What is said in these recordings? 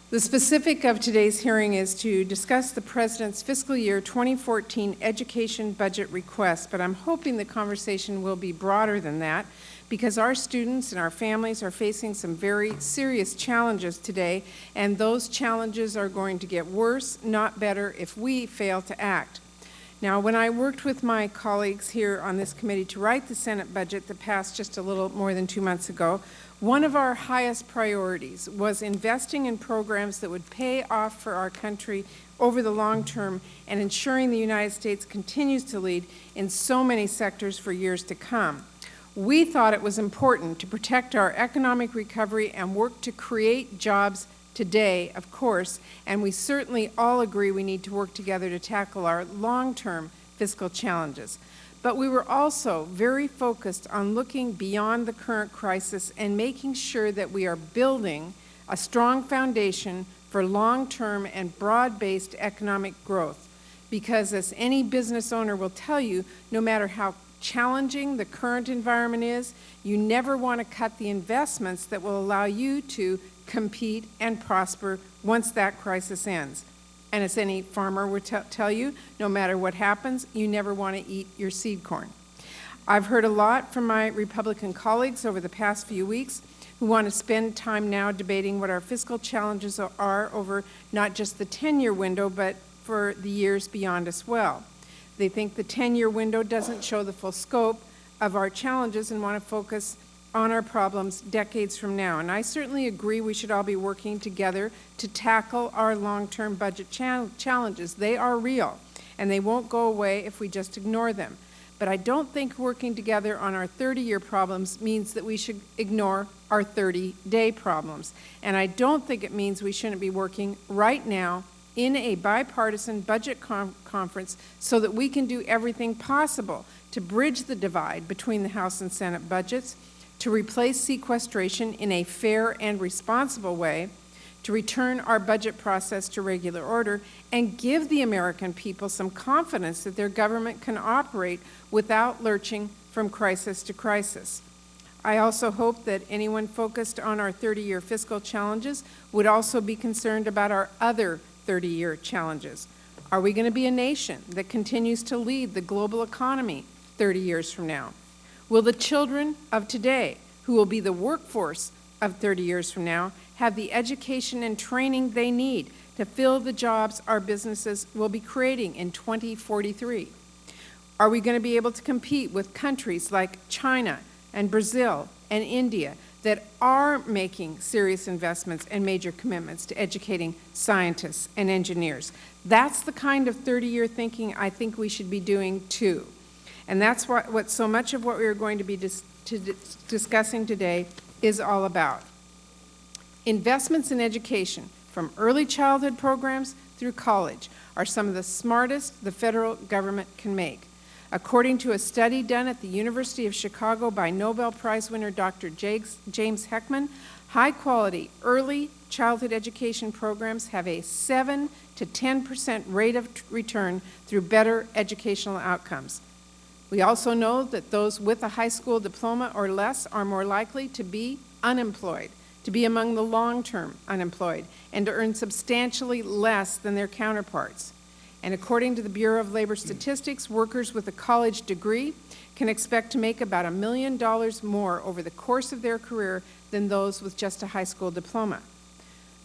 The specific of today's hearing is to discuss the President's fiscal year 2014 education budget request, but I'm hoping the conversation will be broader than that because our students and our families are facing some very serious challenges today, and those challenges are going to get worse, not better, if we fail to act. Now, when I worked with my colleagues here on this committee to write the Senate budget that passed just a little more than 2 months ago, one of our highest priorities was investing in programs that would pay off for our country over the long term and ensuring the United States continues to lead in so many sectors for years to come. We thought it was important to protect our economic recovery and work to create jobs today, of course, and we certainly all agree we need to work together to tackle our long-term fiscal challenges. But we were also very focused on looking beyond the current crisis and making sure that we are building a strong foundation for long-term and broad-based economic growth. Because as any business owner will tell you, no matter how challenging the current environment is, you never want to cut the investments that will allow you to compete and prosper once that crisis ends. And as any farmer would tell you, no matter what happens, you never want to eat your seed corn. I've heard a lot from my Republican colleagues over the past few weeks who want to spend time now debating what our fiscal challenges are over not just the 10-year window, but for the years beyond as well. They think the 10-year window doesn't show the full scope of our challenges and want to focus on our problems decades from now. And I certainly agree we should all be working together to tackle our long-term budget challenges. They are real, and they won't go away if we just ignore them. But I don't think working together on our 30-year problems means that we should ignore our 30-day problems. And I don't think it means we shouldn't be working right now in a bipartisan budget conference so that we can do everything possible to bridge the divide between the House and Senate budgets, to replace sequestration in a fair and responsible way, to return our budget process to regular order, and give the American people some confidence that their government can operate without lurching from crisis to crisis. I also hope that anyone focused on our 30-year fiscal challenges would also be concerned about our other 30-year challenges. Are we going to be a nation that continues to lead the global economy 30 years from now? Will the children of today, who will be the workforce of 30 years from now, have the education and training they need to fill the jobs our businesses will be creating in 2043? Are we going to be able to compete with countries like China and Brazil and India that are making serious investments and major commitments to educating scientists and engineers? That's the kind of 30-year thinking I think we should be doing too. And that's what so much of what we are going to be discussing today is all about. Investments in education, from early childhood programs through college, are some of the smartest the federal government can make. According to a study done at the University of Chicago by Nobel Prize winner Dr. James Heckman, high-quality early childhood education programs have a 7 to 10% rate of return through better educational outcomes. We also know that those with a high school diploma or less are more likely to be unemployed, to be among the long-term unemployed, and to earn substantially less than their counterparts. And according to the Bureau of Labor Statistics, workers with a college degree can expect to make about $1 million more over the course of their career than those with just a high school diploma.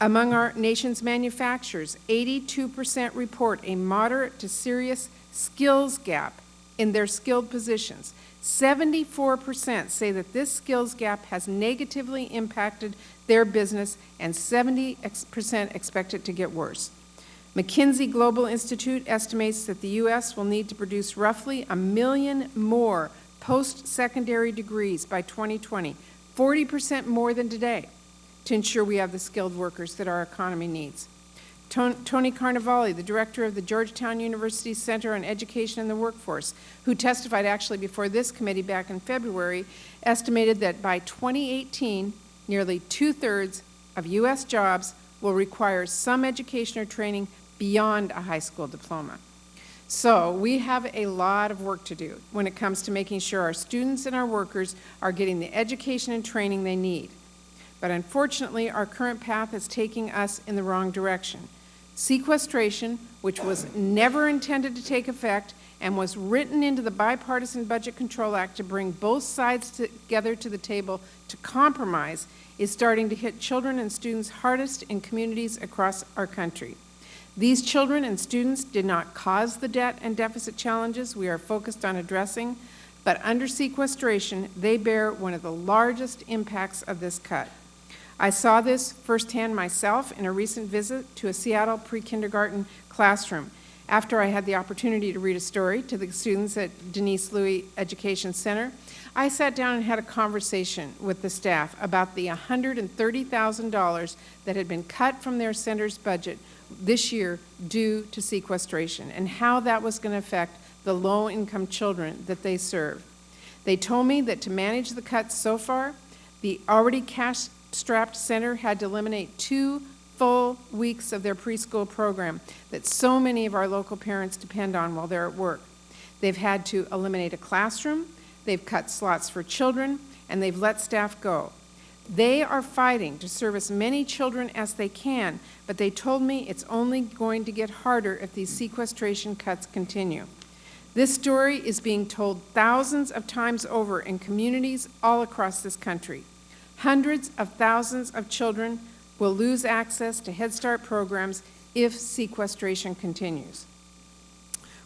Among our nation's manufacturers, 82% report a moderate to serious skills gap in their skilled positions. 74% say that this skills gap has negatively impacted their business, and 70% expect it to get worse. McKinsey Global Institute estimates that the U.S. will need to produce roughly 1 million more post-secondary degrees by 2020, 40% more than today, to ensure we have the skilled workers that our economy needs. Tony Carnevale, the director of the Georgetown University Center on Education and the Workforce, who testified actually before this committee back in February, estimated that by 2018, nearly 2/3 of U.S. jobs will require some education or training beyond a high school diploma. So we have a lot of work to do when it comes to making sure our students and our workers are getting the education and training they need. but unfortunately our current path is taking us in the wrong direction. Sequestration, which was never intended to take effect and was written into the Bipartisan Budget Control Act to bring both sides together to the table to compromise, is starting to hit children and students hardest in communities across our country. These children and students did not cause the debt and deficit challenges we are focused on addressing, but under sequestration, they bear one of the largest impacts of this cut. I saw this firsthand myself in a recent visit to a Seattle pre-kindergarten classroom. After I had the opportunity to read a story to the students at Denise Louie Education Center, I sat down and had a conversation with the staff about the $130,000 that had been cut from their center's budget this year due to sequestration and how that was going to affect the low-income children that they serve. They told me that to manage the cuts so far, the already cash-strapped center had to eliminate 2 full weeks of their preschool program that so many of our local parents depend on while they're at work. They've had to eliminate a classroom, they've cut slots for children, and they've let staff go. They are fighting to serve as many children as they can, but they told me it's only going to get harder if these sequestration cuts continue. This story is being told thousands of times over in communities all across this country. Hundreds of thousands of children will lose access to Head Start programs if sequestration continues.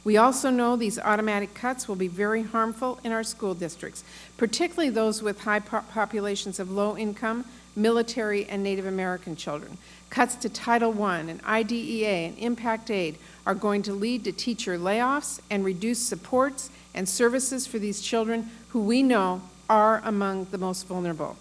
We also know these automatic cuts will be very harmful in our school districts, particularly those with high populations of low-income, military, and Native American children. Cuts to Title I and IDEA and Impact Aid are going to lead to teacher layoffs and reduced supports and services for these children who we know are among the most vulnerable.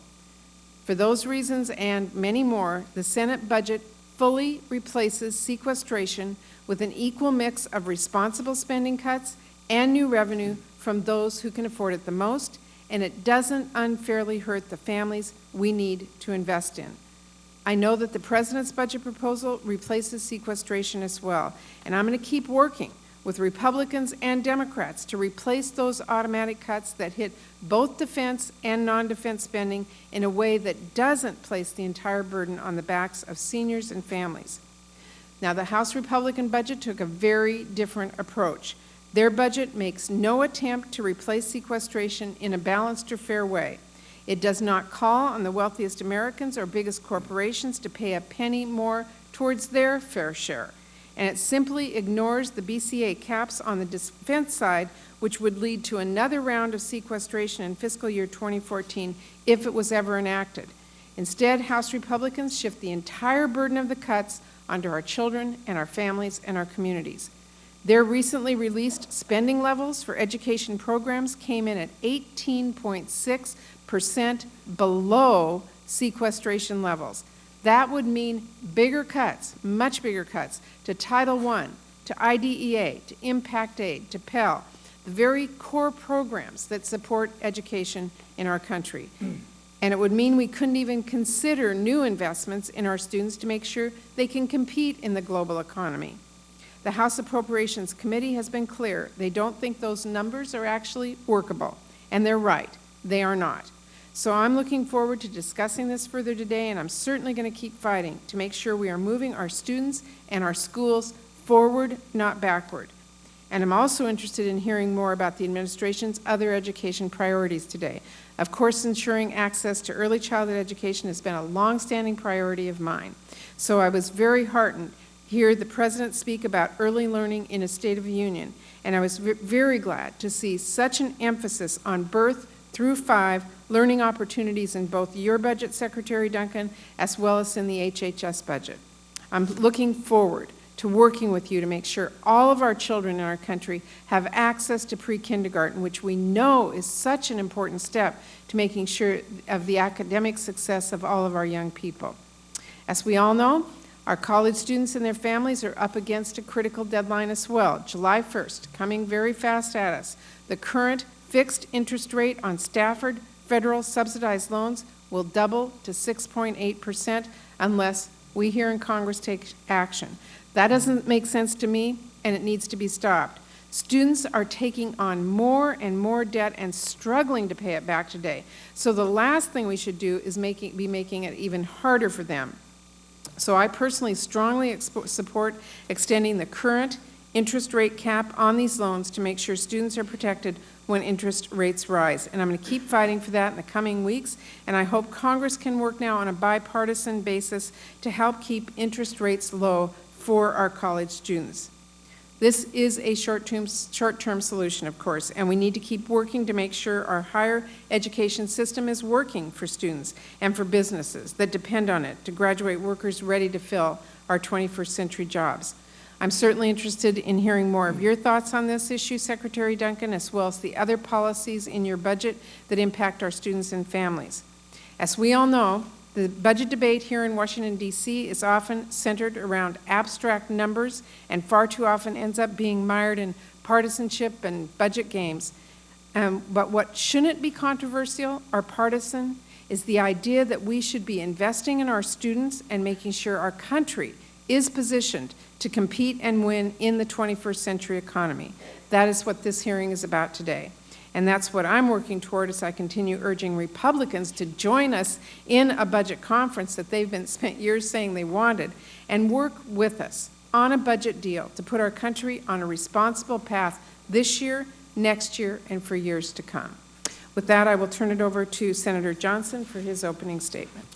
For those reasons and many more, the Senate budget fully replaces sequestration with an equal mix of responsible spending cuts and new revenue from those who can afford it the most, and it doesn't unfairly hurt the families we need to invest in. I know that the President's budget proposal replaces sequestration as well, and I'm going to keep working with Republicans and Democrats to replace those automatic cuts that hit both defense and non-defense spending in a way that doesn't place the entire burden on the backs of seniors and families. Now, the House Republican budget took a very different approach. Their budget makes no attempt to replace sequestration in a balanced or fair way. It does not call on the wealthiest Americans or biggest corporations to pay a penny more towards their fair share. And it simply ignores the BCA caps on the defense side, which would lead to another round of sequestration in fiscal year 2014 if it was ever enacted. Instead, House Republicans shift the entire burden of the cuts onto our children and our families and our communities. Their recently released spending levels for education programs came in at 18.6% below sequestration levels. That would mean bigger cuts, much bigger cuts, to Title I, to IDEA, to Impact Aid, to Pell, the very core programs that support education in our country. And it would mean we couldn't even consider new investments in our students to make sure they can compete in the global economy. The House Appropriations Committee has been clear. They don't think those numbers are actually workable. And they're right. They are not. So I'm looking forward to discussing this further today, and I'm certainly going to keep fighting to make sure we are moving our students and our schools forward, not backward. And I'm also interested in hearing more about the administration's other education priorities today. Of course, ensuring access to early childhood education has been a long-standing priority of mine. So I was very heartened to hear the President speak about early learning in a State of the Union, and I was very glad to see such an emphasis on birth through 5 learning opportunities in both your budget, Secretary Duncan, as well as in the HHS budget. I'm looking forward to working with you to make sure all of our children in our country have access to pre-kindergarten, which we know is such an important step to making sure of the academic success of all of our young people. As we all know, our college students and their families are up against a critical deadline as well, July 1st, coming very fast at us. The current fixed interest rate on Stafford federal subsidized loans will double to 6.8% unless we here in Congress take action. That doesn't make sense to me, and it needs to be stopped. Students are taking on more and more debt and struggling to pay it back today. So the last thing we should do is be making it even harder for them. So I personally strongly support extending the current interest rate cap on these loans to make sure students are protected when interest rates rise. And I'm going to keep fighting for that in the coming weeks, and I hope Congress can work now on a bipartisan basis to help keep interest rates low for our college students. This is a short-term solution, of course, and we need to keep working to make sure our higher education system is working for students and for businesses that depend on it to graduate workers ready to fill our 21st century jobs. I'm certainly interested in hearing more of your thoughts on this issue, Secretary Duncan, as well as the other policies in your budget that impact our students and families. As we all know, the budget debate here in Washington, D.C. is often centered around abstract numbers and far too often ends up being mired in partisanship and budget games. But what shouldn't be controversial or partisan is the idea that we should be investing in our students and making sure our country is positioned to compete and win in the 21st century economy. That is what this hearing is about today. And that's what I'm working toward as I continue urging Republicans to join us in a budget conference that they've been spent years saying they wanted, and work with us on a budget deal to put our country on a responsible path this year, next year, and for years to come. With that, I will turn it over to Senator Johnson for his opening statement.